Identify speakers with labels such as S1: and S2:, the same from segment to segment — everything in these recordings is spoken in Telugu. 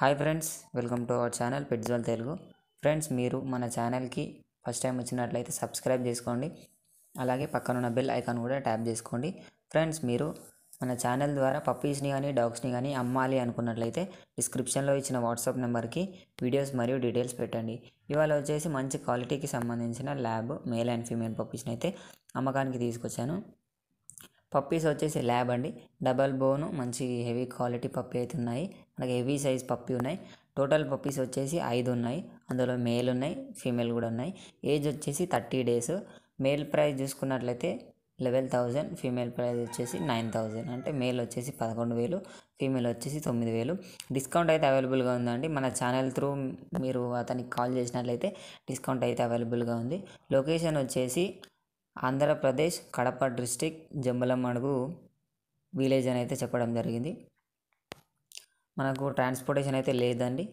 S1: Hi friends, welcome to our channel పెట్జోల్ తెలుగు. ఫ్రెండ్స్, మీరు మన ఛానల్కి ఫస్ట్ టైం వచ్చినట్లయితే సబ్స్క్రైబ్ చేసుకోండి. అలాగే పక్కనున్న బెల్ ఐకాన్ కూడా ట్యాప్ చేసుకోండి. ఫ్రెండ్స్, మీరు మన ఛానల్ ద్వారా పప్పీస్ని కానీ డాగ్స్ని కానీ అమ్మాలి అనుకున్నట్లయితే డిస్క్రిప్షన్లో ఇచ్చిన వాట్సాప్ నెంబర్కి వీడియోస్ మరియు డీటెయిల్స్ పెట్టండి. ఇవాళ వచ్చేసి మంచి క్వాలిటీకి సంబంధించిన ల్యాబ్ మేల్ అండ్ ఫీమేల్ పప్పీస్ని అయితే అమ్మకానికి తీసుకొచ్చాను. పప్పీస్ వచ్చేసి ల్యాబ్ అండి, డబల్ బోను మంచి హెవీ క్వాలిటీ పప్పీ అయితే ఉన్నాయి. అలాగే హెవీ సైజ్ పప్పీ ఉన్నాయి. టోటల్ పప్పీస్ వచ్చేసి 5 ఉన్నాయి. అందులో మేల్ ఉన్నాయి, ఫీమేల్ కూడా ఉన్నాయి. ఏజ్ వచ్చేసి 30 days. మేల్ ప్రైస్ చూసుకున్నట్లయితే 11,000, ఫీమేల్ ప్రైస్ వచ్చేసి 9,000. అంటే మేల్ వచ్చేసి 11,000, ఫీమేల్ వచ్చేసి 9,000. డిస్కౌంట్ అయితే అవైలబుల్గా ఉందండి. మన ఛానల్ త్రూ మీరు అతనికి కాల్ చేసినట్లయితే డిస్కౌంట్ అయితే అవైలబుల్గా ఉంది. లొకేషన్ వచ్చేసి ఆంధ్రప్రదేశ్ కడప డిస్ట్రిక్ట్ జంబలమడుగు విలేజ్ అని అయితే చెప్పడం జరిగింది. మనకు ట్రాన్స్పోర్టేషన్ అయితే లేదండి.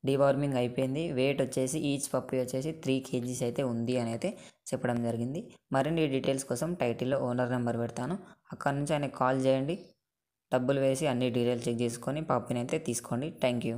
S1: డీవార్మింగ్ అయిపోయింది. వెయిట్ వచ్చేసి ఈచ్ పప్పీ వచ్చేసి 3 kgs అయితే ఉంది అని అయితే చెప్పడం జరిగింది. మరిన్ని డీటెయిల్స్ కోసం టైటిల్లో ఓనర్ నెంబర్ పెడతాను, అక్కడ నుంచి ఆయనకు కాల్ చేయండి. డబ్బులు వేసి అన్ని డీటెయిల్స్ చెక్ చేసుకొని పప్పీని అయితే తీసుకోండి. Thank you.